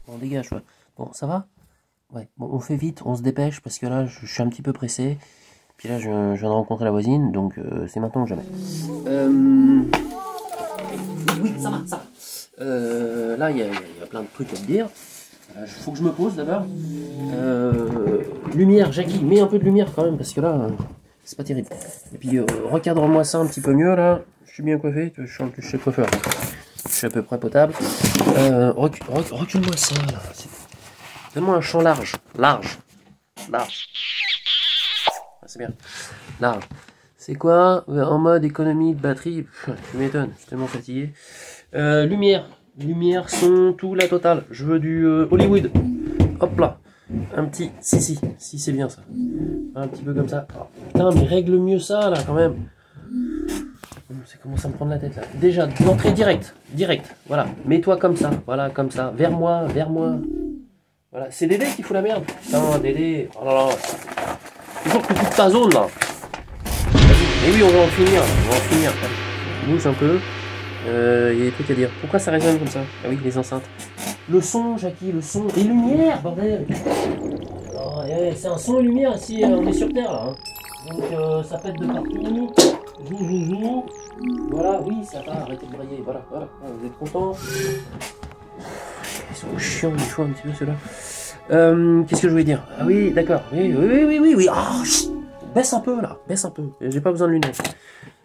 Bon, dégage, ouais. Bon, ça va? Ouais, bon, on fait vite, on se dépêche, parce que là, je suis un petit peu pressé. Puis là, je viens de rencontrer la voisine, donc c'est maintenant ou jamais. Oui, ça va, ça va. Là, il y a plein de trucs à me dire. Faut que je me pose d'abord. Lumière, Jackie, mets un peu de lumière quand même, parce que là, c'est pas terrible. Et puis, recadre-moi ça un petit peu mieux, là. Je suis bien coiffé, je suis chez le coiffeur. Je suis à peu près potable. Recule-moi ça, là. Donne-moi un champ large. Large. Large. Ah, c'est bien. Large. C'est quoi? En mode économie de batterie. Tu m'étonnes, je suis tellement fatigué. Lumière. Lumière, son, tout, la totale. Je veux du Hollywood. Hop là. Un petit. Si, c'est bien ça. Un petit peu comme ça. Oh, putain, mais règle mieux ça, là, quand même. Ça commence à me prendre la tête, là. Déjà, l'entrée directe. Direct. Voilà. Mets-toi comme ça. Voilà, comme ça. Vers moi, vers moi. Voilà, c'est Dédé qui fout la merde. Putain, Dédé. Oh là là. Toujours que tu coupes ta zone, là. Mais oui, on va en finir. On va en finir. Bouge un peu. Il y a des trucs à dire. Pourquoi ça résonne comme ça? Ah oui, les enceintes. Le son, Jackie, le son. Et lumière, bordel. Oh, c'est un son et lumière ici. On est sur Terre, là. Hein. Donc, ça pète de partout. Zou. Voilà, oui, ça va. Arrêtez de brailler. Voilà. Vous êtes contents? Ils sont chiants, des fois, un petit peu, ceux-là. Qu'est-ce que je voulais dire? Ah oui, d'accord. Oui. Oh, baisse un peu, là. Baisse un peu. J'ai pas besoin de lunettes.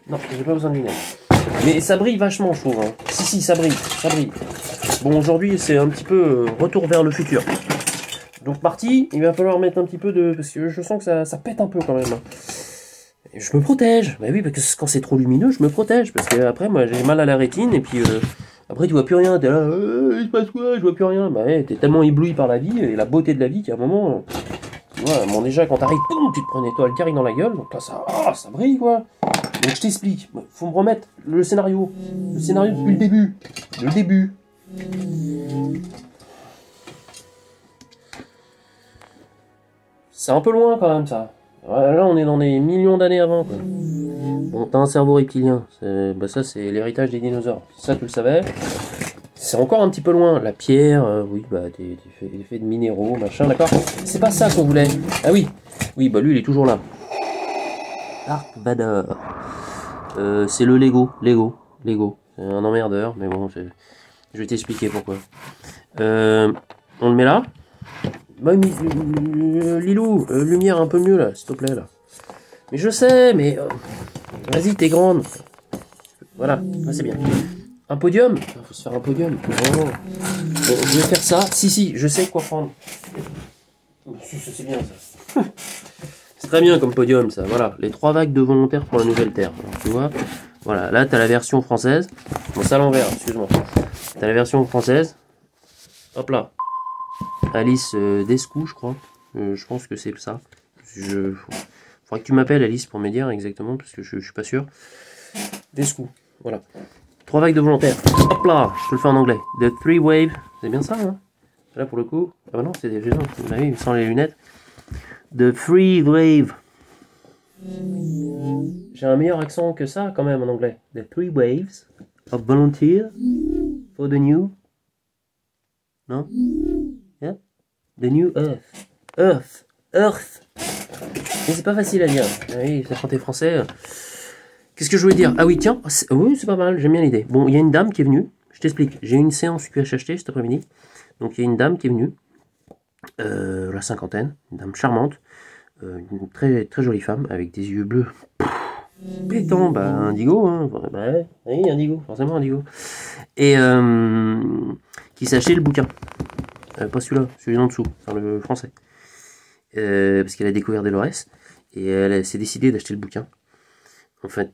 Non, j'ai pas besoin de lunettes. Mais ça brille vachement, je trouve. Hein. Si, ça brille. Bon, aujourd'hui, c'est un petit peu retour vers le futur. Donc, parti, il va falloir mettre un petit peu de... Parce que je sens que ça pète un peu, quand même. Hein. Et je me protège. Bah oui, parce que quand c'est trop lumineux, je me protège. Parce que après, moi, j'ai mal à la rétine, et puis... Après, tu vois plus rien, t'es là, il se passe quoi, je vois plus rien. Bah ouais, t'es tellement ébloui par la vie et la beauté de la vie qu'à un moment, tu vois, bon, déjà, quand t'arrives, boum, tu te prends une étoile direct dans la gueule, donc là, ça brille, quoi. Donc, je t'explique, faut me remettre le scénario depuis le début. C'est un peu loin, quand même, ça. Là, on est dans des millions d'années avant, quoi. Bon, t'as un cerveau reptilien, ça, c'est l'héritage des dinosaures. Ça, tu le savais. C'est encore un petit peu loin. La pierre, oui, des faits de minéraux, machin, d'accord. C'est pas ça qu'on voulait. Ah oui, bah lui, il est toujours là. Dark Vador. C'est le Lego. C'est un emmerdeur, mais bon, je vais t'expliquer pourquoi. On le met là. Bah, Lilou, lumière un peu mieux là, s'il te plaît là. Mais je sais, mais vas-y, t'es grande. Voilà, c'est bien. Un podium? Il faut se faire un podium. Oh. Bon, je vais faire ça. Si, je sais quoi prendre. C'est bien ça. C'est très bien comme podium ça. Voilà, les 3 vagues de volontaires pour la nouvelle Terre. Alors, tu vois, voilà, là t'as la version française. Bon, c'est à l'envers, excuse-moi. T'as la version française. Hop là. Alice Descou, je crois. Je pense que c'est ça. Faudrait que tu m'appelles Alice pour me dire exactement, parce que je suis pas sûr. Descou, voilà. 3 vagues de volontaires. Hop là, je te le fais en anglais. The 3 waves. C'est bien ça, hein? Là, pour le coup. Ah bah non, c'est des gens. Oui, sans les lunettes. The 3 waves. J'ai un meilleur accent que ça, quand même, en anglais. The 3 waves of volunteers for the new. Non? Yeah? The new Earth. Mais c'est pas facile à dire. Oui, ça quand t'es français. Qu'est-ce que je voulais dire? Ah oui, tiens, oui, c'est pas mal, j'aime bien l'idée. Bon, il y a une dame qui est venue, je t'explique. J'ai une séance QHHT cet après-midi. Donc il y a une dame qui est venue, la cinquantaine, une dame charmante, une très, très jolie femme, avec des yeux bleus. Pétant, indigo, hein. Oui, indigo, forcément indigo. Et qui s'est acheté le bouquin. Pas celui-là, celui en dessous, enfin le français. Parce qu'elle a découvert Dolores, et elle s'est décidée d'acheter le bouquin. En fait,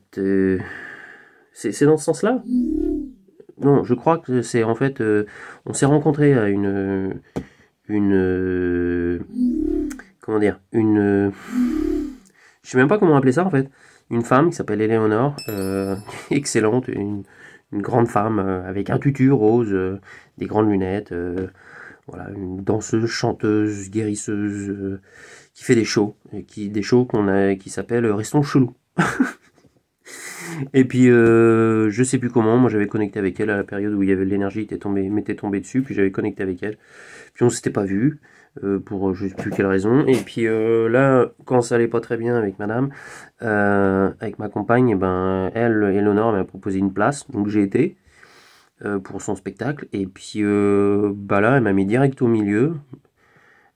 c'est dans ce sens-là? Non, je crois que c'est en fait, on s'est rencontrés à comment dire, je sais même pas comment appeler ça en fait. Une femme qui s'appelle Éléonore, excellente, une grande femme avec un tutu rose, des grandes lunettes, voilà, une danseuse, chanteuse, guérisseuse, qui fait des shows, qui s'appellent Restons Chelou. Et puis, je sais plus comment, moi j'avais connecté avec elle à la période où il y avait l'énergie m'était tombée dessus, puis j'avais connecté avec elle. Puis on s'était pas vu, pour je sais plus quelle raison. Et puis là, quand ça allait pas très bien avec madame, avec ma compagne, et ben, elle, Eleonore, m'a proposé une place, donc j'ai été pour son spectacle. Et puis bah là, elle m'a mis direct au milieu.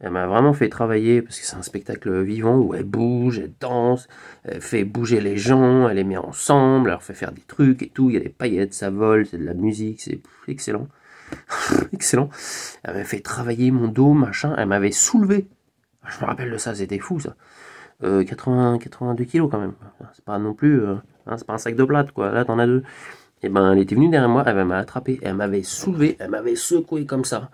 Elle m'a vraiment fait travailler parce que c'est un spectacle vivant où elle bouge, elle danse, elle fait bouger les gens, elle les met ensemble, elle leur fait faire des trucs et tout. Il y a des paillettes, ça vole, c'est de la musique, c'est excellent. Excellent. Elle m'a fait travailler mon dos, machin. Elle m'avait soulevé. Je me rappelle de ça, c'était fou ça. 82 kilos quand même. C'est pas non plus. C'est pas un sac de plate quoi. Là, t'en as deux. Et ben, elle était venue derrière moi, elle m'a attrapé, elle m'avait soulevé, elle m'avait secoué comme ça.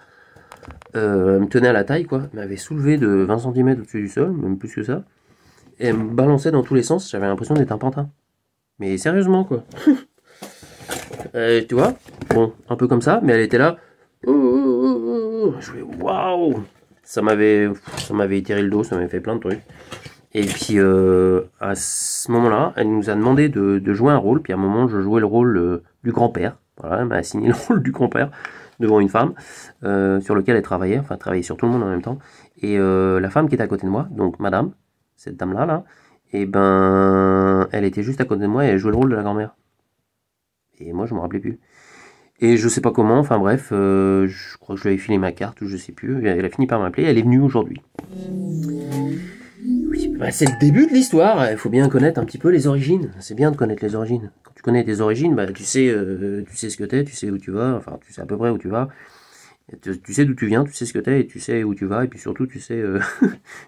Elle me tenait à la taille, quoi. Elle m'avait soulevé de 20 cm au-dessus du sol, même plus que ça. Et elle me balançait dans tous les sens, j'avais l'impression d'être un pantin. Mais sérieusement, quoi. Tu vois? Bon, un peu comme ça, mais elle était là. Je fais waouh! Ça m'avait étiré le dos, ça m'avait fait plein de trucs. Et puis, à ce moment-là, elle nous a demandé de jouer un rôle. Puis à un moment, je jouais le rôle du grand-père. Voilà, elle m'a assigné le rôle du grand-père devant une femme sur lequel elle travaillait, enfin travaillait sur tout le monde en même temps. Et la femme qui était à côté de moi, donc madame, cette dame-là, là, et ben, elle était juste à côté de moi et elle jouait le rôle de la grand-mère. Et moi, je me rappelais plus. Et je sais pas comment, enfin bref, je crois que je lui avais filé ma carte ou je sais plus. Elle a fini par m'appeler, elle est venue aujourd'hui. Oui, bah c'est le début de l'histoire, il faut bien connaître un petit peu les origines. C'est bien de connaître les origines. Quand tu connais tes origines, bah, tu sais ce que t'es, tu sais où tu vas, enfin tu sais à peu près où tu vas. Tu sais d'où tu viens, tu sais ce que t'es et tu sais où tu vas, et puis surtout tu sais,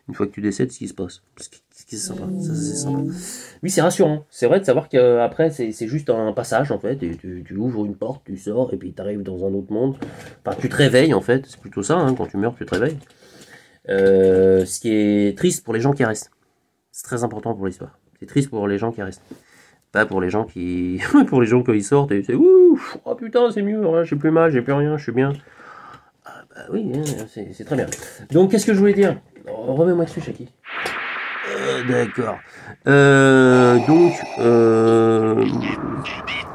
une fois que tu décèdes, ce qui se passe. Ce qui est sympa, ça c'est sympa. Oui, c'est rassurant. C'est vrai de savoir qu'après c'est juste un passage en fait, et tu ouvres une porte, tu sors, et puis tu arrives dans un autre monde. Enfin, tu te réveilles en fait, c'est plutôt ça, hein, quand tu meurs, tu te réveilles. Ce qui est triste pour les gens qui restent. C'est très important pour l'histoire. C'est triste pour les gens qui restent. Pas pour les gens qui... pour les gens quand ils sortent et c'est ouh, oh putain, c'est mieux, hein, j'ai plus mal, j'ai plus rien, je suis bien. Ah bah oui, hein, c'est très bien. Donc qu'est-ce que je voulais dire? Remets-moi dessus, Chaki. D'accord. Donc,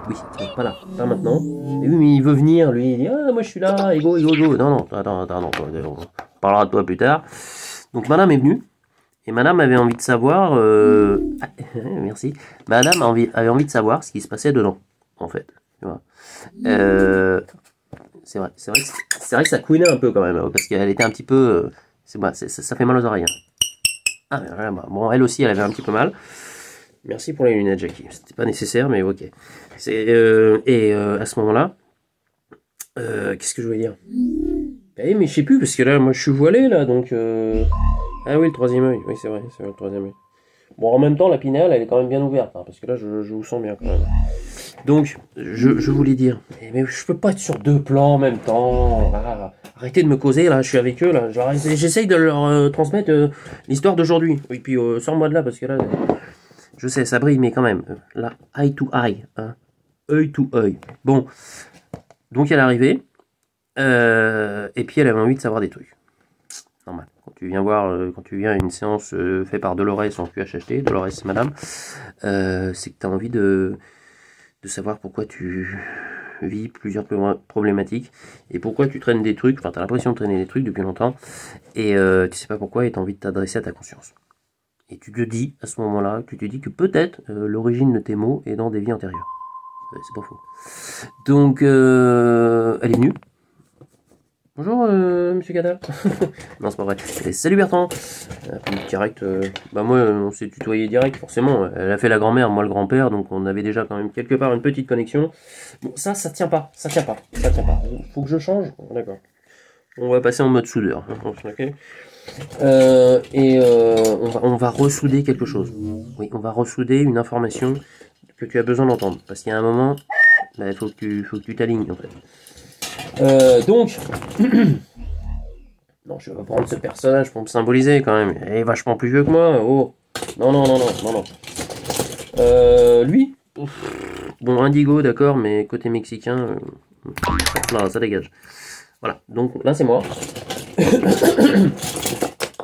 oui, pas là, pas maintenant. Et oui, mais il veut venir, lui, il dit, ah, moi je suis là, ego, ego, ego. Non, non, attends, on parlera de toi plus tard. Donc madame est venue, et madame avait envie de savoir, merci, madame avait envie de savoir ce qui se passait dedans, en fait. Tu vois. C'est vrai que ça couinait un peu quand même, parce qu'elle était un petit peu, ça fait mal aux oreilles. Hein. Ah, bah, bon, elle aussi, elle avait un petit peu mal. Merci pour les lunettes, Jackie. C'était pas nécessaire, mais ok. À ce moment-là, qu'est-ce que je voulais dire? Eh, mais je sais plus, parce que là, moi, je suis voilé, là, donc... Ah oui, le troisième œil. Oui, c'est vrai, le troisième œil. Bon, en même temps, la pinéale, elle est quand même bien ouverte, hein, parce que là, je vous sens bien, quand même. Donc, je voulais dire... Mais je peux pas être sur deux plans en même temps. Ah, arrêtez de me causer, là, je suis avec eux, là. J'essaye de leur transmettre l'histoire d'aujourd'hui. Oui, puis, sors-moi de là, parce que là... Je sais, ça brille, mais quand même. Là, eye to eye. Hein. Œil to œil. Bon. Donc, elle est arrivée. Et puis, elle avait envie de savoir des trucs. Normal. Quand tu viens à une séance faite par Dolores en QHHT, Dolores c'est madame, c'est que tu as envie de savoir pourquoi tu vis plusieurs problématiques et pourquoi tu traînes des trucs, enfin tu as l'impression de traîner des trucs depuis longtemps et tu sais pas pourquoi et tu as envie de t'adresser à ta conscience. Et tu te dis, à ce moment-là, tu te dis que peut-être l'origine de tes mots est dans des vies antérieures. C'est pas faux. Donc, elle est venue. Bonjour, monsieur Gadal. Non, c'est pas vrai. Et salut Bertrand. Direct, bah moi, on s'est tutoyé direct, forcément. Elle a fait la grand-mère, moi le grand-père, donc on avait déjà quand même quelque part une petite connexion. Bon, ça tient pas. Ça tient pas. Faut que je change. D'accord. On va passer en mode soudeur. Okay. On va ressouder quelque chose. Oui, on va ressouder une information que tu as besoin d'entendre. Parce qu'il y a un moment, bah, il faut que tu t'alignes en fait. Donc, non, je vais prendre ce personnage pour me symboliser quand même. Il est vachement plus vieux que moi. Oh, non. Lui, bon, Indigo, d'accord, mais côté mexicain, non, ça dégage. Voilà, donc là c'est moi.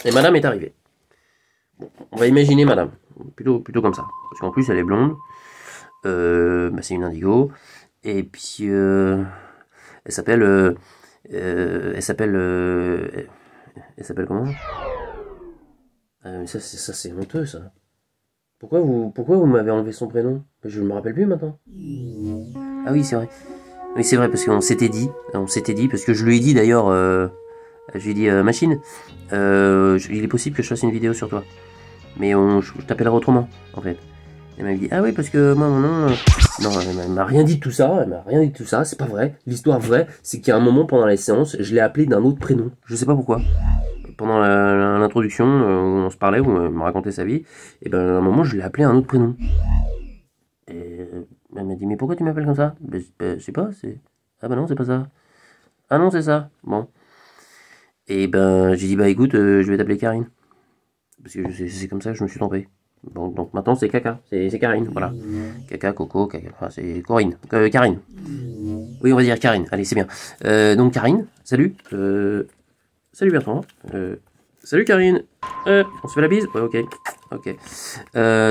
Et madame est arrivée. Bon, on va imaginer madame. Plutôt comme ça. Parce qu'en plus elle est blonde. Bah, c'est une indigo. Et puis, elle s'appelle... elle s'appelle... elle s'appelle comment? Mais ça, c'est honteux, ça. Pourquoi vous m'avez enlevé son prénom? Je me rappelle plus maintenant. Ah oui, c'est vrai. Oui, c'est vrai, parce qu'on s'était dit, parce que je lui ai dit d'ailleurs, je lui ai dit, machine, il est possible que je fasse une vidéo sur toi. Mais je t'appellerai autrement, en fait. Elle m'a dit, ah oui, parce que moi, mon nom... Non, elle m'a rien dit de tout ça, c'est pas vrai. L'histoire vraie, c'est qu'à un moment, pendant la séance, je l'ai appelé d'un autre prénom. Je sais pas pourquoi. Pendant l'introduction, où on se parlait, où elle me racontait sa vie, et ben, à un moment, je l'ai appelé un autre prénom. Et elle m'a dit, mais pourquoi tu m'appelles comme ça? Je sais pas, c'est... Ah bah non, c'est pas ça. Ah non, c'est ça. Bon. Et ben, j'ai dit, bah écoute, je vais t'appeler Karine. Parce que c'est comme ça que je me suis trompé. Bon, donc maintenant c'est Caca, c'est Karine, voilà. Caca, Coco, Caca, enfin c'est Corinne, Karine. Oui, on va dire Karine, allez, c'est bien. Donc Karine, salut. Salut Bertrand. Salut Karine. On se fait la bise? Ouais, ok. Ok.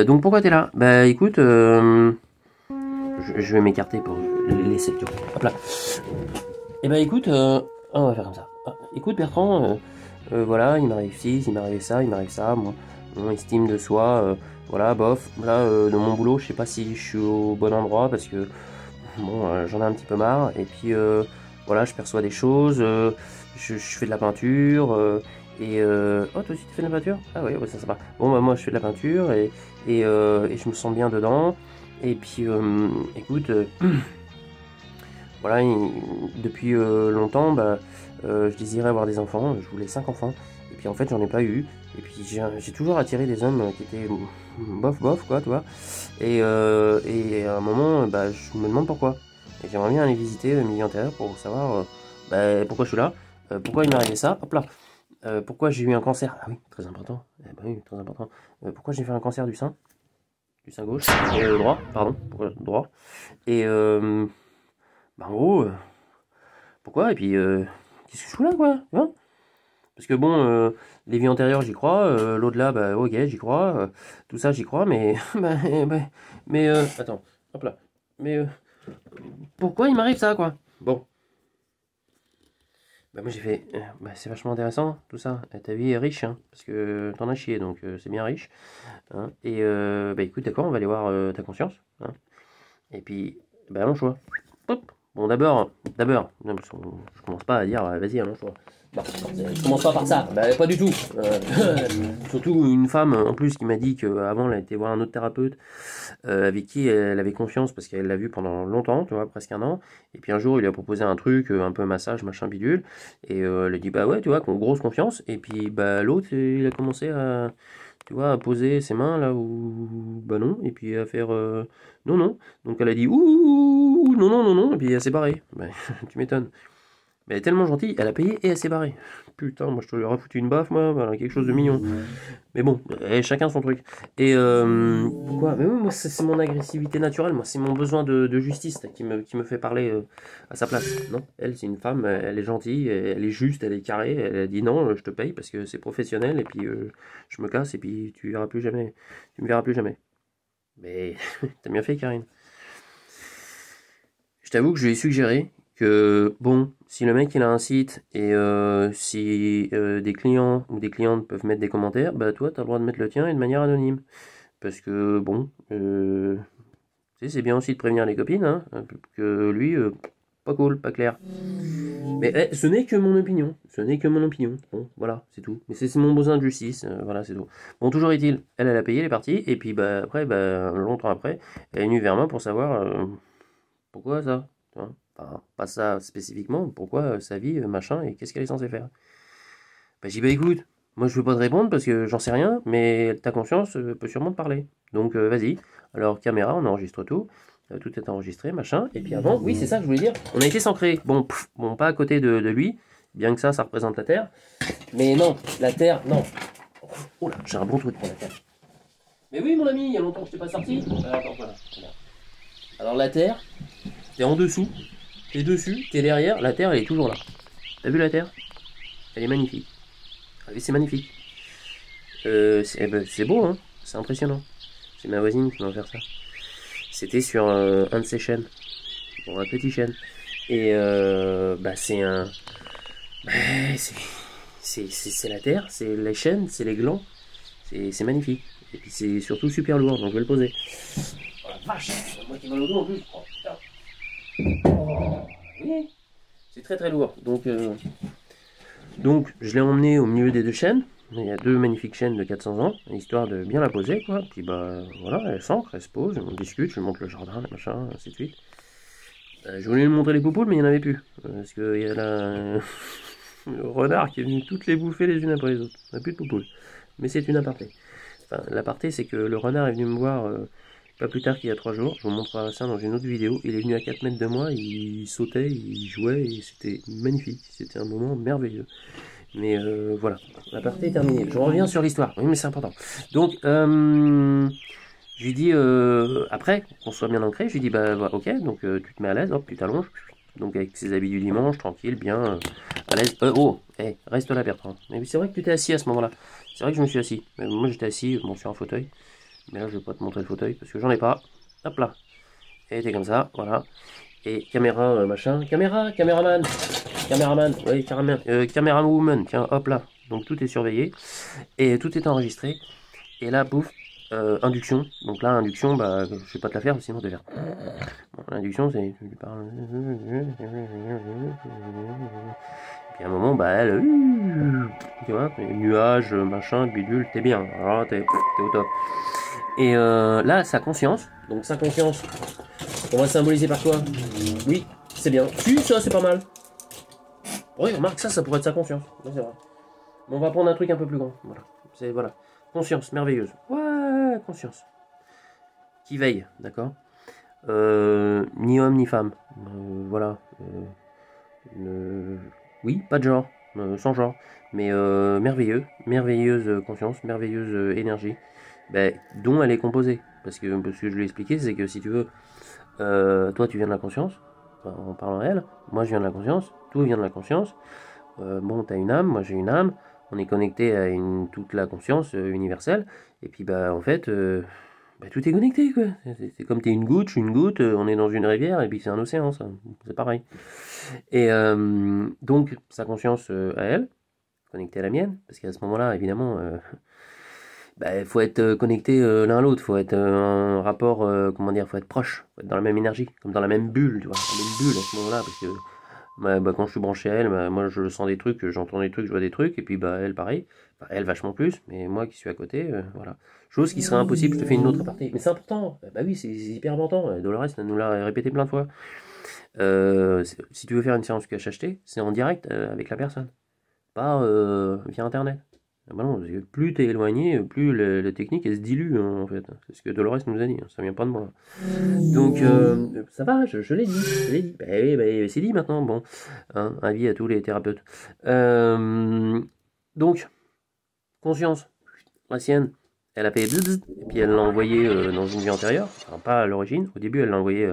Donc pourquoi t'es là? Bah écoute, je vais m'écarter pour laisser le tour. Hop là. Et bah écoute, on va faire comme ça. Écoute Bertrand, voilà, il m'arrive ci, il m'arrive ça, moi, mon estime de soi, voilà, bof. Là, dans mon boulot, je sais pas si je suis au bon endroit parce que, bon, j'en ai un petit peu marre. Et puis, voilà, je perçois des choses, je fais de la peinture, oh, toi aussi tu fais de la peinture? Ah ouais, ouais, ça va. Bon, bah, moi, je fais de la peinture et je me sens bien dedans. Et puis, écoute, voilà, depuis longtems, bah, je désirais avoir des enfants, je voulais 5 enfants, et puis en fait j'en ai pas eu, et puis j'ai toujours attiré des hommes qui étaient bof bof quoi, tu vois, et à un moment, bah, je me demande pourquoi, et j'aimerais bien aller visiter le milieu intérieur pour savoir bah, pourquoi je suis là, pourquoi il m'est arrivé ça, hop là, pourquoi j'ai eu un cancer, ah oui, très important, bah oui, très important, pourquoi j'ai fait un cancer du sein gauche, droit, pardon, droit, et bah en gros, pourquoi? Et puis, qu'est-ce que je fous là, quoi? Tu vois? Parce que bon, les vies antérieures, j'y crois. L'au-delà, bah ok, j'y crois. Tout ça, j'y crois, mais... mais attends, hop là. Mais pourquoi il m'arrive ça, quoi? Bon. Bah moi j'ai fait... bah c'est vachement intéressant, tout ça. Ta vie est riche, hein, parce que t'en as chié, donc c'est bien riche. Hein. Et bah écoute, d'accord, on va aller voir ta conscience. Hein. Et puis, bah mon choix. Hop. Bon, d'abord, je commence pas à dire, vas-y, allons, choix. Bah, je commence pas par ça, bah, pas du tout. Surtout une femme, en plus, qui m'a dit qu'avant, elle a été voir un autre thérapeute avec qui elle avait confiance parce qu'elle l'a vu pendant longtemps, tu vois, presque un an. Et puis un jour, il lui a proposé un truc, un peu massage, machin bidule. Et elle a dit, bah ouais, tu vois, grosse confiance. Et puis, bah, l'autre, il a commencé à, tu vois, à poser ses mains là où, bah non, et puis à faire non, non. Donc elle a dit ouh, non, non, non, non, et puis elle s'est barrée. Bah, tu m'étonnes. Mais elle est tellement gentille, elle a payé et elle s'est barrée. Putain, moi je te lui aurais foutu une baffe, moi, voilà, quelque chose de mignon. Mais bon, chacun son truc. Et pourquoi? Mais oui, moi c'est mon agressivité naturelle, moi c'est mon besoin de justice qui me fait parler à sa place. Non, elle c'est une femme, elle est gentille, elle est juste, elle est carrée, elle a dit non, je te paye parce que c'est professionnel et puis je me casse et puis tu verras plus jamais, tu me verras plus jamais. Mais t'as bien fait, Karine. Je t'avoue que je lui ai suggéré que, bon, si le mec il a un site et si des clients ou des clientes peuvent mettre des commentaires, bah toi t'as le droit de mettre le tien et de manière anonyme. Parce que, bon, tu sais, c'est bien aussi de prévenir les copines, hein, que lui, pas cool, pas clair. Mais ce n'est que mon opinion, Bon, voilà, c'est tout. Mais c'est mon besoin de justice, voilà, c'est tout. Bon, toujours est-il, elle a payé, elle est partie, et puis bah, après, bah, longtemps après, elle est venue vers moi pour savoir pourquoi ça. Hein. Enfin, pas ça spécifiquement, pourquoi sa vie, machin, et qu'est-ce qu'elle est censée faire. Bah, j'ai dit, bah écoute, moi je veux pas te répondre parce que j'en sais rien, mais ta conscience peut sûrement te parler. Donc vas-y. Alors, caméra, on enregistre tout. Tout est enregistré, machin. Et puis avant, oui, c'est ça que je voulais dire. On a été s'ancrer. Bon, bon, pas à côté de lui, bien que ça représente la Terre. Mais non, la Terre, non. Oh là, j'ai un bon truc pour la Terre. Mais oui, mon ami, il y a longtemps que je t'ai pas sorti. Attends, voilà. Alors la Terre, t'es en dessous, t'es dessus, t'es derrière, la Terre elle est toujours là. T'as vu la Terre? Elle est magnifique. C'est magnifique. C'est beau, hein, c'est impressionnant. C'est ma voisine qui m'a offert ça. C'était sur un de ces chênes, bon, un petit chêne. Et c'est un... Bah, c'est la terre, c'est les chênes, c'est les glands. C'est magnifique. Et puis c'est surtout super lourd, donc je vais le poser. Oh la vache, c'est moi qui mal au dos en plus. Oh putain. Oh, oui. C'est très très lourd. Donc je l'ai emmené au milieu des deux chênes. Il y a deux magnifiques chênes de 400 ans, histoire de bien la poser, quoi. Puis bah voilà, elle s'ancre, elle se pose, on discute, je lui montre le jardin, le machin, ainsi de suite. Je voulais lui montrer les poupoules, mais il n'y en avait plus. Parce qu'il y a là le renard qui est venu toutes les bouffer les unes après les autres. Il n'y a plus de poupoules. Mais c'est une aparté. Enfin, l'aparté, c'est que le renard est venu me voir pas plus tard qu'il y a 3 jours. Je vous montrerai ça dans une autre vidéo. Il est venu à 4 mètres de moi, il sautait, il jouait, et c'était magnifique. C'était un moment merveilleux. Mais voilà, l'aparté est terminé. Je reviens sur l'histoire. Oui, mais c'est important. Donc, je lui dis, après, qu'on soit bien ancré, je lui dis, bah ok, donc tu te mets à l'aise, hop, tu t'allonges. Donc avec ses habits du dimanche, tranquille, bien, à l'aise. Oh, hey, reste là, Bertrand. Mais c'est vrai que tu t'es assis à ce moment-là. C'est vrai que je me suis assis. Mais moi, j'étais assis, bon, sur un fauteuil. Mais là, je vais pas te montrer le fauteuil, parce que j'en ai pas. Hop là. Et t'es comme ça, voilà. Et caméra, machin. Caméraman. Oui, camérawoman. Tiens, hop là. Donc tout est surveillé. Et tout est enregistré. Et là, pouf, induction. Donc là, induction, bah, je vais pas te la faire, sinon de faire. Bon, l'induction, c'est. Tu parles. Puis à un moment, bah, elle. Tu vois, nuages, machin, bidule, t'es bien. Alors, t'es au top. Et là, sa conscience. Donc sa conscience, on va symboliser par quoi? Oui, c'est bien. Si, ça, c'est pas mal. Oui, remarque, ça pourrait être sa conscience. C'est vrai. Mais on va prendre un truc un peu plus grand. Voilà. Voilà. Conscience, merveilleuse. Ouais, conscience. Qui veille, d'accord, ni homme ni femme. Voilà. Oui, pas de genre. Sans genre. Mais merveilleux. Merveilleuse conscience, merveilleuse énergie. Dont elle est composée. Parce que je l'ai expliqué, c'est que si tu veux, toi tu viens de la conscience, en parlant à elle, moi je viens de la conscience, tout vient de la conscience. Bon, t'as une âme, moi j'ai une âme, on est connecté à toute la conscience universelle, et puis en fait, tout est connecté, quoi. C'est comme t'es une goutte, je suis une goutte, on est dans une rivière, et puis c'est un océan, ça, c'est pareil. Et donc, sa conscience à elle, connectée à la mienne, parce qu'à ce moment-là, évidemment, il faut être connecté l'un à l'autre, faut être un rapport, comment dire, faut être proche, faut être dans la même énergie, comme dans la même bulle, tu vois, la même bulle à ce moment-là, parce que quand je suis branché à elle, moi je sens des trucs, j'entends des trucs, je vois des trucs, et puis elle pareil, elle vachement plus, mais moi qui suis à côté, voilà. Chose qui serait impossible, je te fais une autre partie, mais c'est important, bah oui, c'est hyper important, Dolores nous l'a répété plein de fois. Si tu veux faire une séance QHHT, c'est en direct avec la personne, pas via internet. Bah non, plus t'es éloigné, plus la technique elle se dilue hein, en fait. C'est ce que Dolores nous a dit, hein, ça vient pas de moi. Donc ça va, je l'ai dit, c'est dit maintenant, bon, hein, avis à tous les thérapeutes. Donc, conscience, la sienne, elle a fait bzzz, et puis elle l'a envoyé dans une vie antérieure, enfin pas à l'origine, au début elle l'a envoyé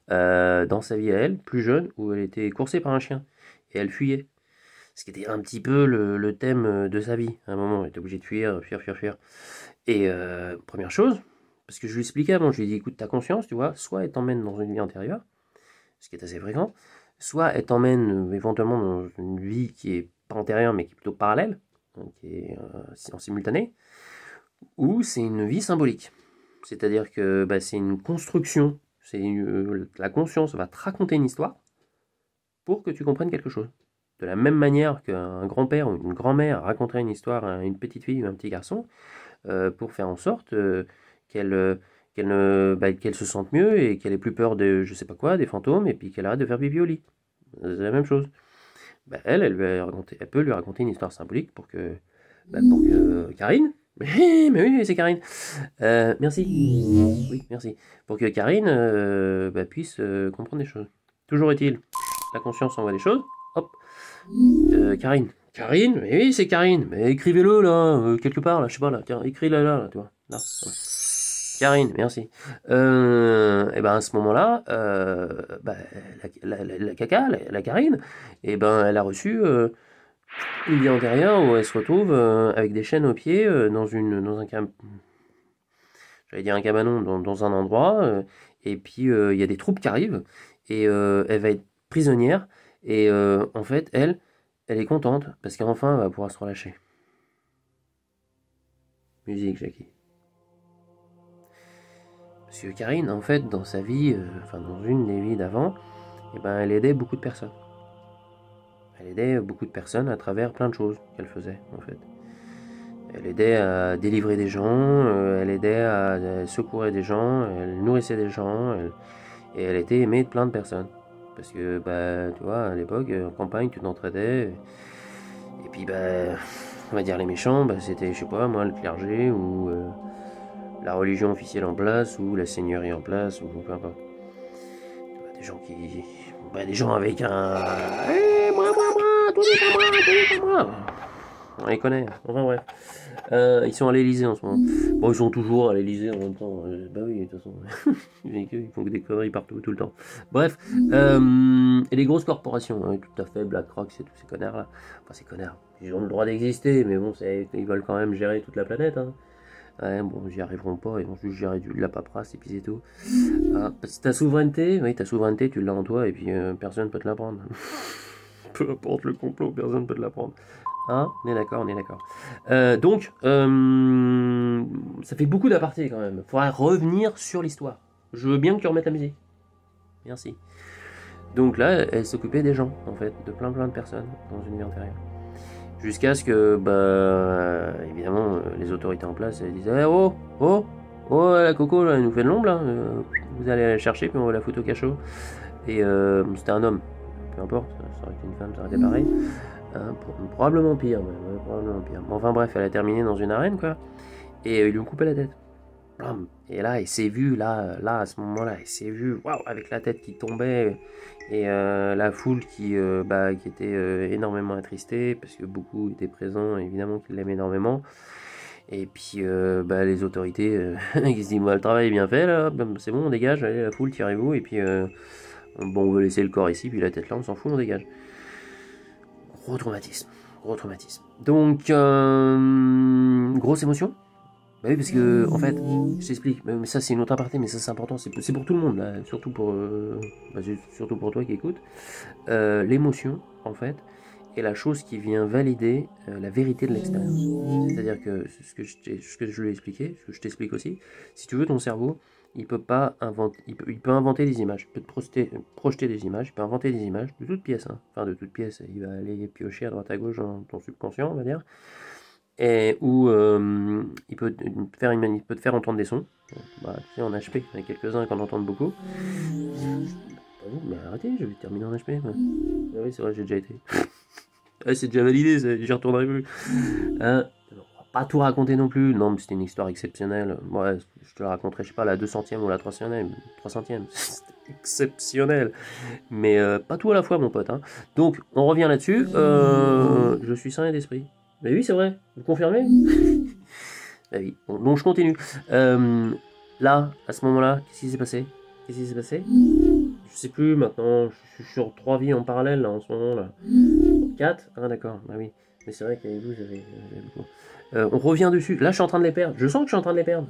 dans sa vie à elle, plus jeune, où elle était coursée par un chien, et elle fuyait. Ce qui était un petit peu le thème de sa vie. À un moment, elle était obligée de fuir. Et première chose, parce que je lui expliquais avant, je lui ai dit, écoute, ta conscience, tu vois, soit elle t'emmène dans une vie antérieure, ce qui est assez fréquent, soit elle t'emmène éventuellement dans une vie qui est pas antérieure, mais qui est plutôt parallèle, donc qui est en simultané, ou c'est une vie symbolique. C'est-à-dire que c'est une construction, la conscience va te raconter une histoire pour que tu comprennes quelque chose. De la même manière qu'un grand-père ou une grand-mère raconterait une histoire à une petite fille ou un petit garçon, pour faire en sorte qu'elle se sente mieux et qu'elle ait plus peur de je sais pas quoi, des fantômes, et puis qu'elle arrête de faire pipi au lit. C'est la même chose. Elle peut lui raconter une histoire symbolique pour que Karine, mais oui, c'est Karine. Merci. Oui, merci. Pour que Karine puisse comprendre des choses. Toujours est-il, la conscience envoie des choses. Hop. Karine. Karine, mais oui, c'est Karine. Mais écrivez-le là, quelque part, là, je sais pas là. Tiens, écris-le là, tu vois. Là. Karine, merci. À ce moment-là, la Karine, elle a reçu une vie antérieure où elle se retrouve avec des chaînes aux pieds j'allais dire un cabanon dans un endroit, et puis il y a des troupes qui arrivent, et elle va être prisonnière, et en fait, elle est contente, parce qu'enfin, elle va pouvoir se relâcher. Musique, Jackie. Parce que Karine, en fait, dans sa vie, enfin dans une des vies d'avant, eh ben, elle aidait beaucoup de personnes. Elle aidait beaucoup de personnes à travers plein de choses qu'elle faisait, en fait. Elle aidait à délivrer des gens, elle aidait à secourir des gens, elle nourrissait des gens, et elle était aimée de plein de personnes. Parce que, bah, tu vois, à l'époque, en campagne, tu t'entraidais, et puis, bah, on va dire les méchants, bah, c'était, je sais pas, moi, le clergé, ou la religion officielle en place, ou la seigneurie en place, ou peu importe. Des gens qui... Bah, des gens avec un... Hey, moi, tout est pas moi. On les connaît, enfin bref. Ils sont à l'Elysée en ce moment. Bon, ils sont toujours à l'Elysée en même temps. Bah oui, de toute façon. Ils font que des conneries partout, tout le temps. Bref. Et les grosses corporations, hein, tout à fait, BlackRock, c'est tous ces connards-là. Enfin, ces connards. Ils ont le droit d'exister, mais bon, ils veulent quand même gérer toute la planète. Hein. Ouais, bon, j'y arriveront pas, ils vont juste gérer de la paperasse et puis c'est tout. Parce que ta souveraineté, oui, ta souveraineté, tu l'as en toi et puis personne ne peut te la prendre. Peu importe le complot, personne ne peut te la prendre. Hein, on est d'accord, on est d'accord. Donc, ça fait beaucoup d'apartés quand même. Faudrait revenir sur l'histoire. Je veux bien que tu remettes la musique. Merci. Donc là, elle s'occupait des gens, en fait, de plein de personnes dans une vie antérieure. Jusqu'à ce que, bah, évidemment, les autorités en place disaient oh, la coco, là, elle nous fait de l'ombre, là. Vous allez la chercher, puis on va la foutre au cachot. Et c'était un homme, peu importe, ça aurait été une femme, ça aurait été pareil. Probablement pire, ouais, probablement pire. Mais enfin bref, elle a terminé dans une arène, quoi. Et ils lui ont coupé la tête. Et là, elle s'est vue, là, à ce moment-là, elle s'est vue, waouh, avec la tête qui tombait, et la foule qui était énormément attristée, parce que beaucoup étaient présents, évidemment, qui l'aimaient énormément. Et puis, les autorités, qui se disent, le travail est bien fait, là, c'est bon, on dégage, allez, la foule, tirez-vous, et puis, bon, on veut laisser le corps ici, puis la tête là, on s'en fout, on dégage. Gros traumatisme. Donc, grosse émotion. Bah oui, parce que, en fait, je t'explique, mais ça c'est une autre aparté, mais ça c'est important, c'est pour tout le monde, là, surtout pour toi qui écoutes. L'émotion, en fait, est la chose qui vient valider la vérité de l'expérience. C'est-à-dire que, ce que je lui ai expliqué, ce que je t'explique aussi, si tu veux, ton cerveau, il peut pas inventer, il peut inventer des images, il peut te projeter des images, il peut inventer des images de toutes pièces, hein. Enfin de toutes pièces, il va aller piocher à droite à gauche dans ton subconscient, on va dire. Et où il peut te faire entendre des sons. Bah, tu sais, en HP, il y en a quelques-uns qu'on entend beaucoup. Mais arrêtez, je vais terminer en HP. Ah oui, c'est vrai, j'ai déjà été. C'est déjà validé, j'y retournerai plus. On va pas tout raconter non plus. Non, mais c'était une histoire exceptionnelle. Ouais, je te la raconterai, je sais pas, la 200e ou la 300e. C'était exceptionnel. Mais pas tout à la fois, mon pote. Hein. Donc, on revient là-dessus. Je suis sain d'esprit. Mais oui, c'est vrai. Vous confirmez? Bah oui. Bon, donc je continue. Là, à ce moment-là, qu'est-ce qui s'est passé? Je sais plus maintenant. Je suis sur 3 vies en parallèle là en ce moment là. 4? Ah d'accord. Bah oui. Mais c'est vrai qu'avec vous, j'avais beaucoup. On revient dessus. Là, je suis en train de les perdre. Je sens que je suis en train de les perdre.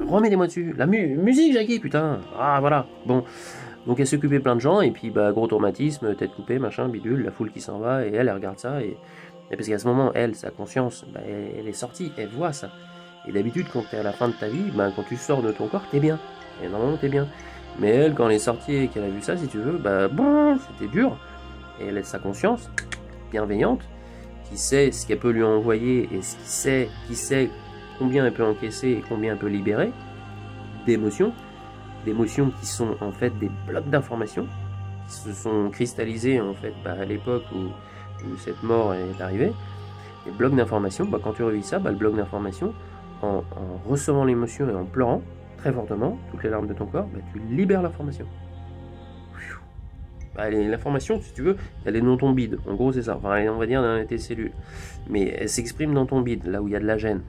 Remettez-moi dessus. La musique, Jackie, putain. Ah voilà. Bon. Donc elle s'occupait plein de gens et puis bah gros traumatisme, tête coupée, machin, bidule, la foule qui s'en va et elle regarde ça et parce qu'à ce moment, elle, sa conscience, bah, elle est sortie, elle voit ça. Et d'habitude, quand t'es à la fin de ta vie, bah, quand tu sors de ton corps, t'es bien. Et normalement, t'es bien. Mais elle, quand elle est sortie et qu'elle a vu ça, si tu veux, bah bon, c'était dur. Et elle a sa conscience bienveillante, qui sait ce qu'elle peut lui envoyer et qui sait combien elle peut encaisser et combien elle peut libérer d'émotions qui sont en fait des blocs d'informations qui se sont cristallisés en fait à l'époque où cette mort est arrivée. Les blocs d'informations, bah, quand tu revis ça, bah, le bloc d'informations, en recevant l'émotion et en pleurant très fortement, toutes les larmes de ton corps, bah, tu libères l'information. Bah, l'information, si tu veux, elle est dans ton bide. En gros, c'est ça. Enfin, on va dire dans tes cellules. Mais elle s'exprime dans ton bide, là où il y a de la gêne.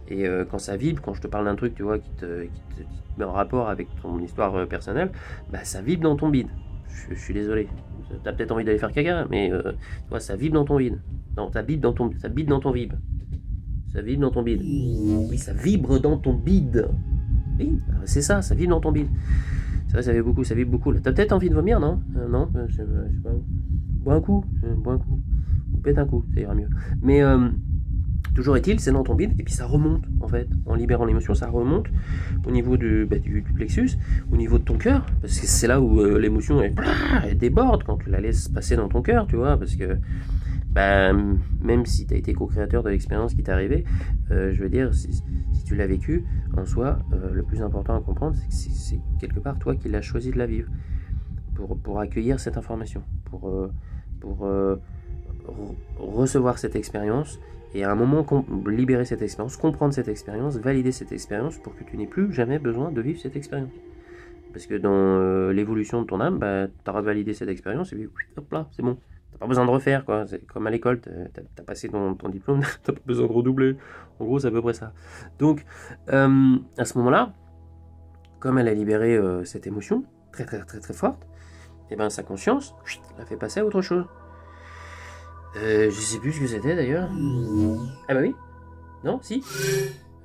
Et quand ça vibre, quand je te parle d'un truc, tu vois, qui te met en rapport avec ton histoire personnelle, bah, ça vibre dans ton bide. Je suis désolé. T'as peut-être envie d'aller faire caca, mais tu vois, ça vibre dans ton vide. Non, ça vibre dans ton vide. Ça vibre dans ton bide. Oui, ça vibre dans ton bide. Oui, c'est ça vibre dans ton bide. C'est vrai, ça vibre beaucoup. T'as peut-être envie de vomir, non? Non, je sais pas. Bois un coup, ou pète un coup, ça ira mieux. Mais toujours est-il, c'est dans ton bide, et puis ça remonte, en fait. En libérant l'émotion, ça remonte au niveau du plexus, au niveau de ton cœur, parce que c'est là où l'émotion, elle déborde quand tu la laisses passer dans ton cœur, tu vois, parce que même si tu as été co-créateur de l'expérience qui t'est arrivée, je veux dire, si tu l'as vécu, en soi, le plus important à comprendre, c'est que c'est quelque part toi qui l'as choisi de la vivre, pour accueillir cette information, pour recevoir cette expérience, et à un moment libérer cette expérience, comprendre cette expérience, valider cette expérience, pour que tu n'aies plus jamais besoin de vivre cette expérience. Parce que dans l'évolution de ton âme, tu auras validé cette expérience, et puis hop là, c'est bon. T'as pas besoin de refaire, quoi. C'est comme à l'école, t'as passé ton diplôme, t'as pas besoin de redoubler. En gros, c'est à peu près ça. Donc, à ce moment-là, comme elle a libéré cette émotion, très très très très forte, et ben sa conscience l'a fait passer à autre chose. Je sais plus ce que c'était d'ailleurs. Ah bah oui. Non, si.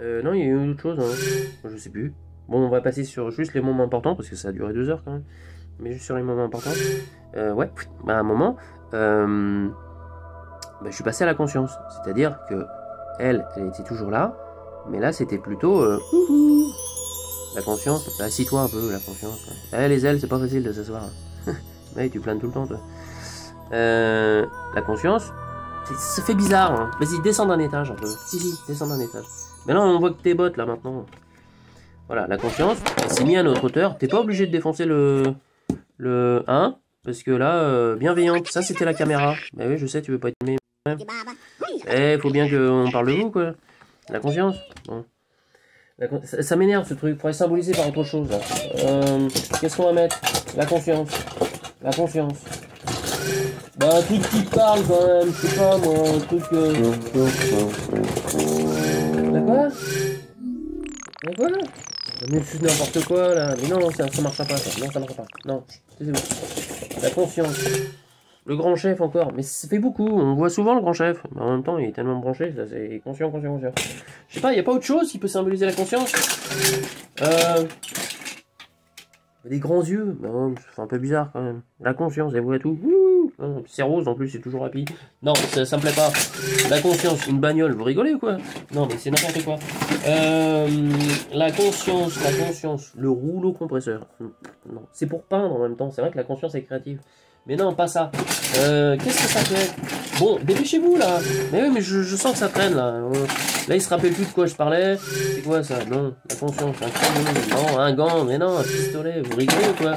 Non, il y a eu autre chose, hein. Je sais plus. Bon, on va passer sur juste les moments importants, parce que ça a duré 2 heures quand même. Mais juste sur les moments importants. Ouais, à un moment, je suis passé à la conscience. C'est-à-dire que elle était toujours là, mais là c'était plutôt la conscience. Assis-toi un peu, la conscience. Les ailes, c'est pas facile de s'asseoir. Ouais, tu planes tout le temps, toi. La conscience, ça fait bizarre. Hein. Vas-y, descends d'un étage un peu. Si, descends d'un étage. Mais là, on voit que tes bottes là maintenant. Voilà, la conscience, elle s'est mise à notre hauteur. T'es pas obligé de défoncer le 1. Parce que là, bienveillante, ça c'était la caméra. Bah oui, je sais, tu veux pas être aimé. Faut bien qu'on parle de vous, quoi. La conscience. Bon. Ça m'énerve ce truc, faudrait symboliser par autre chose. Qu'est-ce qu'on va mettre? La conscience. La conscience. Un truc qui parle quand même, je sais pas moi, un truc. D'accord? D'accord? Mais c'est n'importe quoi là. Mais non, ça marchera pas ça. Non, ça marchera pas. Non, c'est bon. La conscience. Le grand chef encore. Mais ça fait beaucoup. On voit souvent le grand chef. Mais en même temps, il est tellement branché. Ça, c'est conscient. Je sais pas, il n'y a pas autre chose qui peut symboliser la conscience. Des grands yeux. Non, c'est un peu bizarre quand même. La conscience, elle voit tout. C'est rose en plus, c'est toujours rapide. Non, ça me plaît pas. La conscience, une bagnole. Vous rigolez ou quoi? Non, mais c'est n'importe quoi. La conscience, le rouleau compresseur. Non, c'est pour peindre en même temps. C'est vrai que la conscience est créative. Mais non, pas ça. Qu'est-ce que ça peut être? Bon, dépêchez-vous là. Mais oui, mais je sens que ça traîne là. Là, il se rappelle plus de quoi je parlais. C'est quoi ça? Non, la conscience, un crayon. Non, un gant. Mais non, un pistolet. Vous rigolez ou quoi?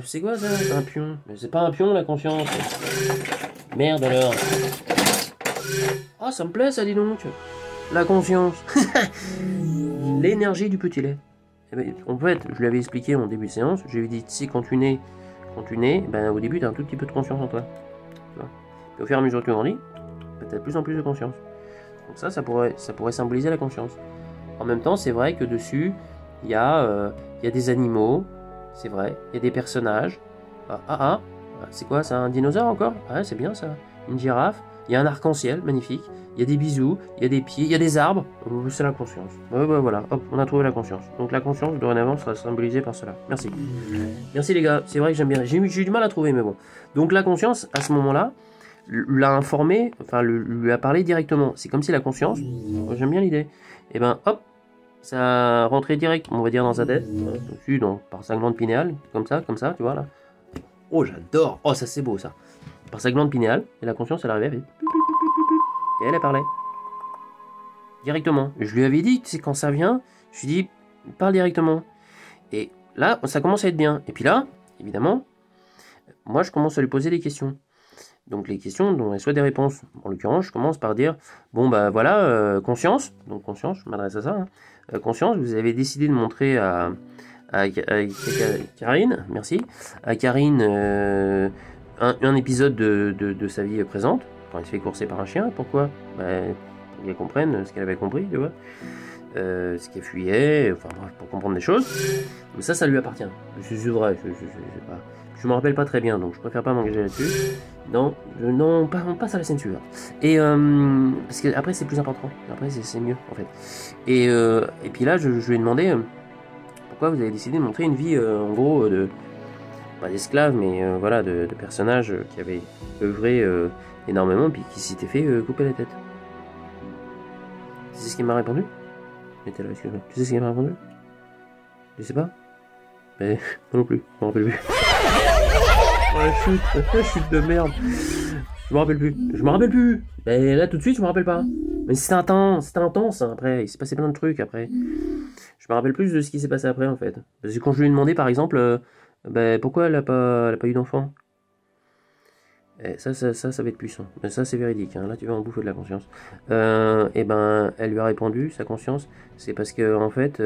C'est quoi ça? Un pion. Mais c'est pas un pion la conscience. Merde alors. Ah, ça me plaît ça, dis donc. La conscience. L'énergie du petit lait. En fait, je l'avais expliqué en début de séance. Je lui ai dit, tu sais, quand tu nais, au début, tu as un tout petit peu de conscience en toi. Tu vois. Et au fur et à mesure que tu grandis, tu as de plus en plus de conscience. Donc ça pourrait symboliser la conscience. En même temps, c'est vrai que dessus, il y a des animaux, c'est vrai, il y a des personnages. C'est quoi, c'est un dinosaure encore? Ah, c'est bien ça. Une girafe, il y a un arc-en-ciel, magnifique. Il y a des bisous, il y a des pieds, il y a des arbres. C'est la conscience. Voilà, hop, on a trouvé la conscience. Donc la conscience, dorénavant, sera symbolisée par cela. Merci. Merci les gars, c'est vrai que j'aime bien. J'ai eu du mal à trouver, mais bon. Donc la conscience, à ce moment-là, l'a informé, enfin lui a parlé directement. C'est comme si la conscience, j'aime bien l'idée, et hop, ça rentrait direct, on va dire, dans sa tête, dessus, par sa glande pinéale, comme ça, tu vois là. Oh, j'adore. Oh, ça c'est beau ça. Par sa glande pinéale, et la conscience, elle arrivait, elle fait... Et elle parlait. Directement. Je lui avais dit, tu sais, quand ça vient, je lui ai dit, parle directement. Et là, ça commence à être bien. Et puis là, évidemment, moi, je commence à lui poser des questions. Donc les questions dont elle souhaite des réponses. En l'occurrence, je commence par dire, bon, voilà, conscience. Donc conscience, je m'adresse à ça. Conscience, vous avez décidé de montrer à Karine, merci, à Karine un épisode de sa vie présente. Quand elle se fait courser par un chien, pourquoi? Pour qu'elle comprenne ce qu'elle avait compris, tu vois. Ce qu'elle fuyait, enfin bref, pour comprendre des choses. Mais ça lui appartient. C'est vrai, je me rappelle pas très bien, donc je préfère pas m'engager là-dessus. Non, on passe à la scène suivante. Et parce que après c'est plus important. Après c'est mieux en fait. Et puis là, je lui ai demandé pourquoi vous avez décidé de montrer une vie, en gros, pas d'esclaves, mais voilà, de personnages qui avaient œuvré énormément, puis qui s'étaient fait couper la tête. Tu sais ce qu'il m'a répondu? Tu sais ce qu'il m'a répondu? Je sais pas. Mais moi non plus, je m'en rappelle plus. La chute de merde. Je me rappelle plus. Je me rappelle plus. Mais là tout de suite je me rappelle pas. Mais c'était intense hein, après. Il s'est passé plein de trucs après. Je me rappelle plus de ce qui s'est passé après en fait. Parce que quand je lui ai demandé par exemple, pourquoi elle a pas eu d'enfant. Et ça va être puissant. Mais ça c'est véridique. Hein. Là tu vas en bouffer de la conscience. Et ben elle lui a répondu, sa conscience, c'est parce que en fait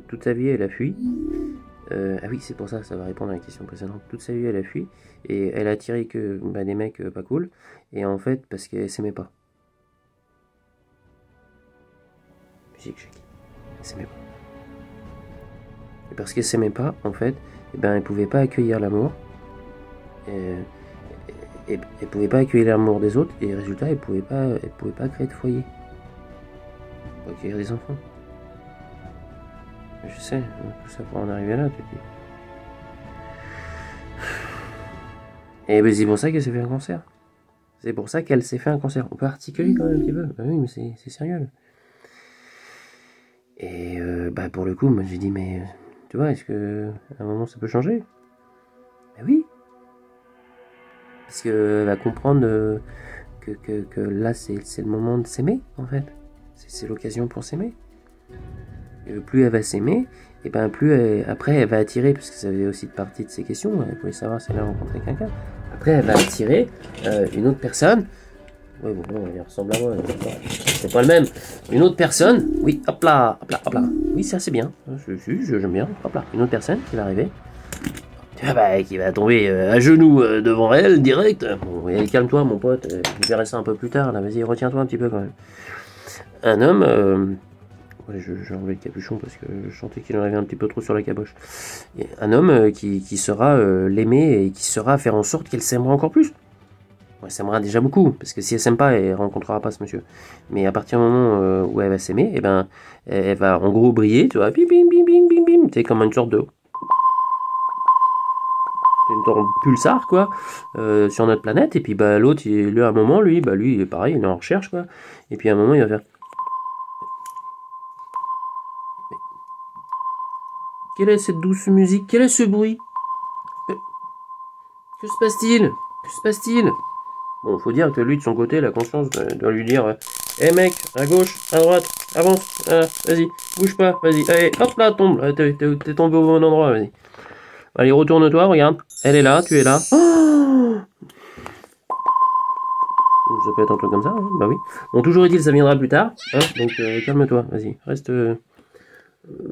toute sa vie elle a fui. Ah oui, c'est pour ça, ça va répondre à la question précédente. Toute sa vie, elle a fui, et elle a attiré que des mecs pas cool, et en fait, parce qu'elle s'aimait pas. Musique, Jackie. Elle s'aimait pas. Et parce qu'elle s'aimait pas, en fait, elle pouvait pas accueillir l'amour, et elle pouvait pas accueillir l'amour des autres, et résultat, elle pouvait pas créer de foyer. Pour accueillir des enfants. Je sais, tout ça pour en arriver là, tu te dis. Et ben c'est pour ça qu'elle s'est fait un cancer. C'est pour ça qu'elle s'est fait un cancer. On peut articuler quand même un petit peu. Bah oui, mais c'est sérieux. Et pour le coup, moi j'ai dit, mais tu vois, est-ce que à un moment ça peut changer? Ben oui. Parce qu'elle va comprendre que là c'est le moment de s'aimer, en fait. C'est l'occasion pour s'aimer. Plus elle va s'aimer, et plus après elle va attirer, parce que ça faisait aussi partie de ses questions, elle pouvait savoir si elle a rencontré quelqu'un. Après elle va attirer une autre personne. Oui, bon, il ressemble à moi, c'est pas le même. Une autre personne, oui, hop là. Oui, ça c'est bien, j'aime bien, hop là. Une autre personne qui va arriver, qui va tomber à genoux devant elle, direct. Bon, allez, calme-toi mon pote, je verrai ça un peu plus tard, là, vas-y, retiens-toi un petit peu quand même. Un homme... Ouais, j'ai enlevé le capuchon parce que je sentais qu'il en avait un petit peu trop sur la caboche. Et un homme qui sera l'aimer et qui saura faire en sorte qu'elle s'aimera encore plus. Elle s'aimera déjà beaucoup, parce que si elle s'aime pas, elle rencontrera pas ce monsieur. Mais à partir du moment où elle va s'aimer, elle va en gros briller, tu vois, bim bim bim bim bim bim, c'est comme une sorte de pulsar quoi, sur notre planète. Et puis l'autre, lui à un moment, lui pareil, il est en recherche quoi. Et puis à un moment, il va faire. Quelle est cette douce musique? Quel est ce bruit? Que se passe-t-il? Que se passe-t-il? Bon, faut dire que lui, de son côté, la conscience doit lui dire hé mec, à gauche, à droite, avance, vas-y, bouge pas, vas-y, allez, hop là, tombe, t'es tombé au bon endroit, vas-y. Allez, retourne-toi, regarde, elle est là, tu es là. Oh, ça peut être un truc comme ça, hein, bah oui. Bon, toujours est-il, ça viendra plus tard, hein, donc calme-toi, vas-y, reste...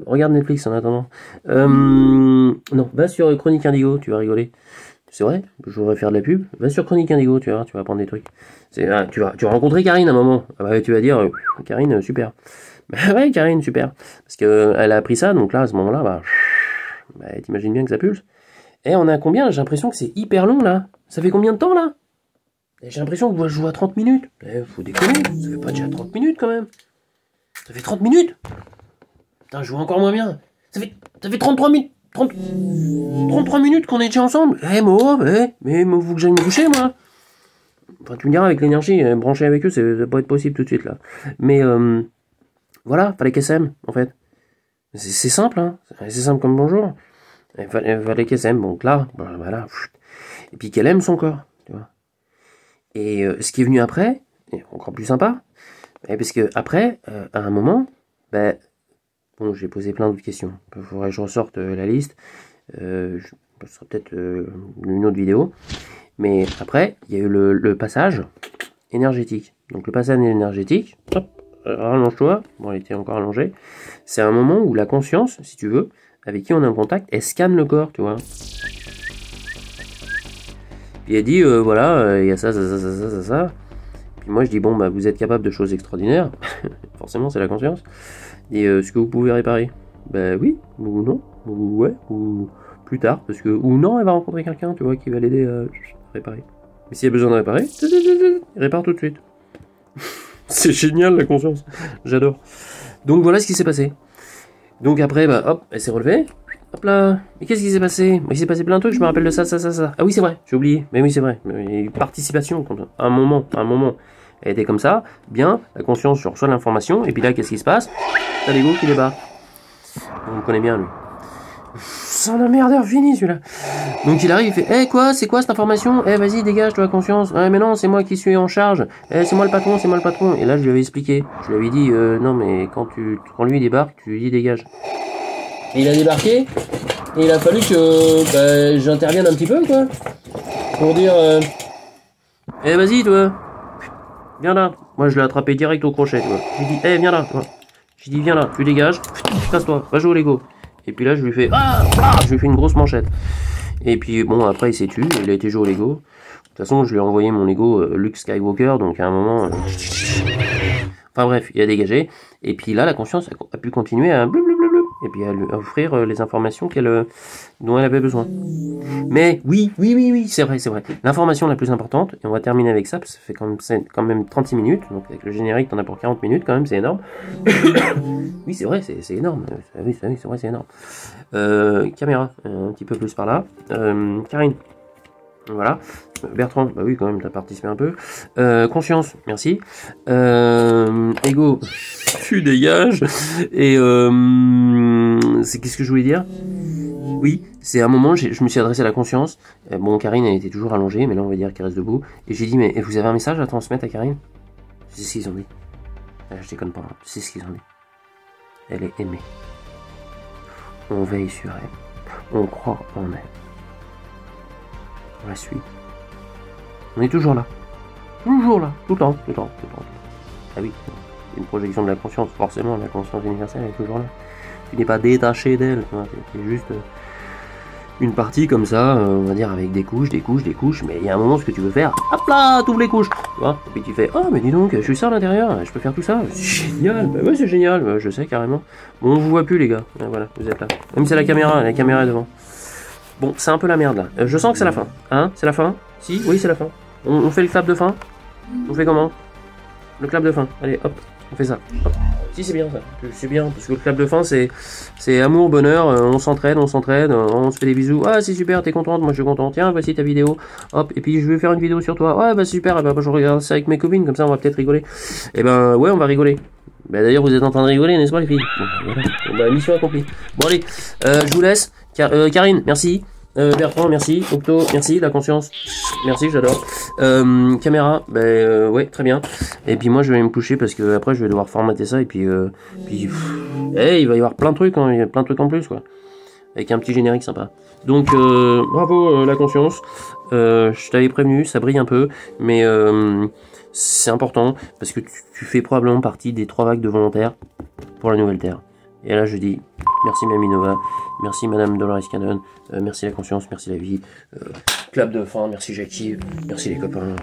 regarde Netflix en attendant. Non, va sur Chronique Indigo, tu vas rigoler. C'est vrai, je voudrais faire de la pub. Va sur Chronique Indigo, tu vas apprendre des trucs. Tu vas rencontrer Karine à un moment. Tu vas dire, Karine, super. Bah ouais, Karine, super. Parce que elle a appris ça, donc là, à ce moment-là, t'imagines bien que ça pulse. Et on a combien? J'ai l'impression que c'est hyper long, là. Ça fait combien de temps, là? J'ai l'impression que je joue à 30 minutes. Faut déconner, ça fait pas déjà 30 minutes, quand même. Ça fait 30 minutes. Putain, je joue encore moins bien. Ça fait 33 minutes. 33 minutes qu'on est déjà ensemble. Mais faut que j'aille me coucher, moi. Enfin, tu me diras, avec l'énergie, brancher avec eux, ça va pas être possible tout de suite, là. Mais, voilà, fallait qu'elle s'aime, en fait. C'est simple, hein. C'est simple comme bonjour. Il fallait qu'elle s'aime, donc là, voilà. Et puis qu'elle aime son corps, tu vois. Et ce qui est venu après, est encore plus sympa, parce que après, à un moment, bon, j'ai posé plein d'autres questions. Il faudrait que je ressorte la liste. Ce sera peut-être une autre vidéo. Mais après, il y a eu le passage énergétique. Donc le passage énergétique, hop, rallonge-toi. Bon, elle était encore allongée. C'est un moment où la conscience, si tu veux, avec qui on est en contact, elle scanne le corps, tu vois. Puis elle dit, voilà, il y a ça. Puis moi je dis, bon, vous êtes capable de choses extraordinaires. Forcément, c'est la conscience. Et est-ce que vous pouvez réparer? Oui, ou non, ou ouais, ou plus tard, parce que, ou non, elle va rencontrer quelqu'un, tu vois, qui va l'aider à réparer. Mais s'il y a besoin de réparer, il répare tout de suite. C'est génial la conscience, j'adore. Donc voilà ce qui s'est passé. Donc après, bah hop, elle s'est relevée. Hop là. Mais qu'est-ce qui s'est passé? Il s'est passé plein de trucs, je me rappelle de ça. Ah oui, c'est vrai, j'ai oublié. Mais oui, c'est vrai. Il y a eu participation. À un moment. Elle était comme ça. Bien, la conscience, je reçois l'information. Et puis là, qu'est-ce qui se passe? T'as l'ego qui débat. On le connaît bien, lui. C'est un emmerdeur fini, celui-là. Donc il arrive, il fait, quoi, c'est quoi cette information? Vas-y, dégage, toi, conscience. Mais non, c'est moi qui suis en charge. C'est moi le patron, c'est moi le patron. Et là, je lui avais expliqué. Je lui avais dit, non, mais quand lui débarque, tu lui dis dégage. Et il a débarqué, et il a fallu que j'intervienne un petit peu, quoi. Pour dire, vas-y, toi. Viens là. Moi, je l'ai attrapé direct au crochet, tu vois. Je lui dis, viens là, toi. Je lui dis, viens là, tu dégages. Casse-toi, va jouer au Lego. Et puis là, je lui fais, je lui fais une grosse manchette. Et puis, bon, après, il s'est tué, il a été joué au Lego. De toute façon, je lui ai envoyé mon Lego Luke Skywalker, donc à un moment... Enfin bref, il a dégagé. Et puis là, la conscience a pu continuer à blablabla, et puis à lui offrir les informations dont elle avait besoin. Mais oui, c'est vrai. L'information la plus importante, et on va terminer avec ça, parce que ça fait quand même 36 minutes, donc avec le générique, t'en as pour 40 minutes quand même, c'est énorme. Oui, c'est vrai, c'est énorme. Oui, c'est vrai, c'est énorme. Caméra, un petit peu plus par là. Karine. Voilà. Bertrand, bah oui, quand même, t'as participé un peu. Conscience, merci. Ego, tu dégages. Et qu'est-ce que je voulais dire? Oui, c'est un moment, je me suis adressé à la conscience. Bon, Karine, elle était toujours allongée, mais là, on va dire qu'elle reste debout. Et j'ai dit, mais vous avez un message à transmettre à Karine? C'est ce qu'ils ont dit. Je déconne pas, c'est ce qu'ils ont dit. Elle est aimée. On veille sur elle. On croit en elle. On la suit. On est toujours là. Toujours là. Tout le temps. Ah oui, une projection de la conscience. Forcément, la conscience universelle est toujours là. Tu n'es pas détaché d'elle. Tu es juste une partie comme ça, on va dire, avec des couches. Mais il y a un moment, ce que tu veux faire, hop là, t'ouvres les couches. Tu vois, et puis tu fais, mais dis donc, je suis ça à l'intérieur, je peux faire tout ça. C'est génial. Bah ouais, c'est génial. Je sais carrément. Bon, on vous voit plus, les gars. Voilà, vous êtes là. Même si c'est la caméra est devant. Bon, c'est un peu la merde là. Je sens que c'est la fin. Hein? C'est la fin? Si? Oui, c'est la fin. On fait le clap de fin? On fait comment? Le clap de fin. Allez, hop, on fait ça. Hop. Si, c'est bien ça. C'est bien, parce que le clap de fin, c'est amour, bonheur, on s'entraide, on se fait des bisous. Ah, c'est super, t'es contente, moi je suis content. Tiens, voici ta vidéo. Hop, et puis je vais faire une vidéo sur toi. Ouais, bah super, et bah, je regarde ça avec mes copines, comme ça on va peut-être rigoler. Et ben, ouais, on va rigoler. Bah d'ailleurs, vous êtes en train de rigoler, n'est-ce pas, les filles? Bon, voilà. Bon, bah, mission accomplie. Bon, allez, je vous laisse. Karine, merci. Bertrand, merci. Octo, merci. La conscience, merci, j'adore. Caméra, ouais, très bien. Et puis moi, je vais me coucher parce que après, je vais devoir formater ça. Et puis, il va y avoir plein de trucs, hein, il y a plein de trucs en plus, quoi. Avec un petit générique sympa. Donc, bravo, la conscience. Je t'avais prévenu, ça brille un peu, mais c'est important parce que tu fais probablement partie des 3 vagues de volontaires pour la nouvelle Terre. Et là, je dis merci Mamie Nova, merci Madame Dolores Cannon, merci la conscience, merci la vie, clap de fin, merci Jackie, merci les copains,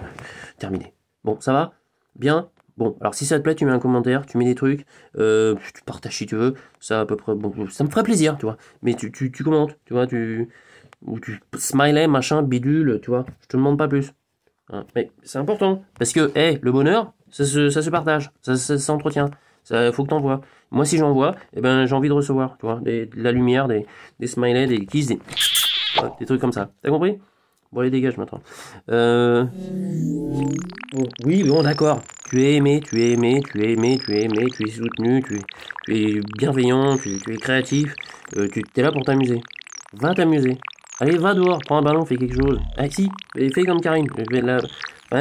terminé. Bon, ça va? Bien? Bon, alors si ça te plaît, tu mets un commentaire, tu mets des trucs, tu partages si tu veux, ça à peu près, bon, ça me ferait plaisir, tu vois. Mais tu commentes, tu vois, ou tu smiley, machin, bidule, tu vois, je te demande pas plus. Hein, mais c'est important, parce que, le bonheur, ça se partage, ça s'entretient. Ça, faut que t'envoies. Moi, si j'envoie, j'ai envie de recevoir, tu vois, de la lumière, des smileys, des kisses, des trucs comme ça. T'as compris? Bon, allez, dégage maintenant. Oui, bon, d'accord. Tu es aimé, tu es soutenu, tu es bienveillant, tu es créatif, tu es là pour t'amuser. Va t'amuser. Allez, va dehors, prends un ballon, fais quelque chose. Ah si, fais comme Karine.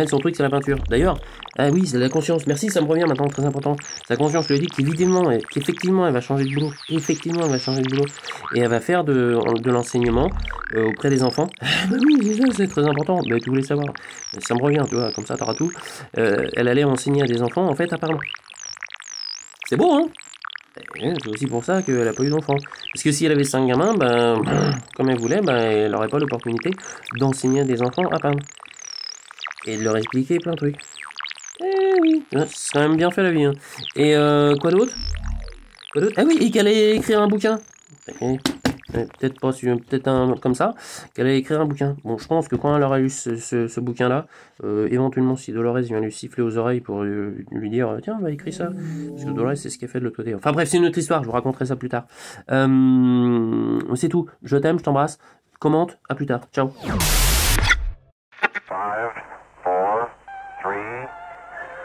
Son truc, c'est la peinture. D'ailleurs, ah oui, c'est la conscience. Merci, ça me revient maintenant, très important. Sa conscience, je lui ai dit qu'effectivement, elle va changer de boulot. Effectivement, elle va changer de boulot. Et elle va faire de l'enseignement auprès des enfants. Oui, c'est très important. Mais tu voulais savoir. Ça me revient, tu vois, comme ça, t'auras tout. Elle allait enseigner à des enfants, en fait, à parler. C'est beau, hein? C'est aussi pour ça qu'elle n'a pas eu d'enfant. Parce que si elle avait 5 gamins, comme elle voulait, elle n'aurait pas l'opportunité d'enseigner à des enfants à peindre. Et de leur expliquer plein de trucs. Oui, c'est quand même bien fait la vie. Hein. Et quoi d'autre? Ah oui, et qu'elle allait écrire un bouquin. peut-être pas, peut-être un comme ça, qu'elle allait écrire un bouquin. Bon, je pense que quand elle aura lu ce bouquin-là, éventuellement, si Dolores vient lui siffler aux oreilles pour lui dire tiens, bah écris ça, parce que Dolores, c'est ce qu'elle fait de l'autre côté. Enfin bref, c'est une autre histoire, je vous raconterai ça plus tard. C'est tout. Je t'aime, je t'embrasse. Commente, à plus tard. Ciao. 5, 4, 3, 2,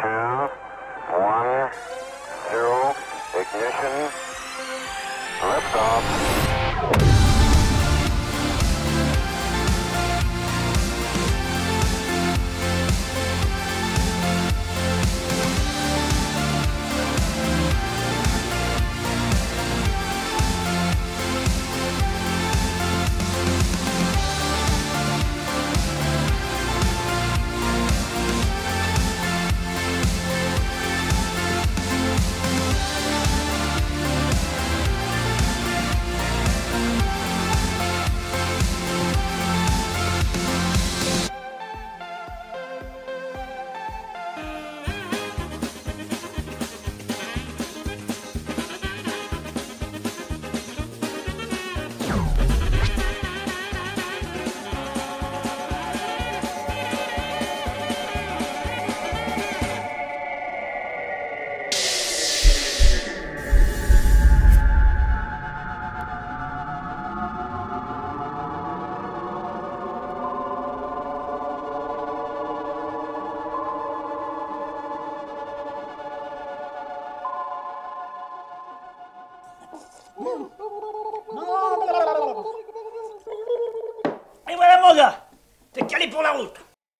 1, 0, ignition, liftoff. Et voilà mon gars, t'es calé pour la route.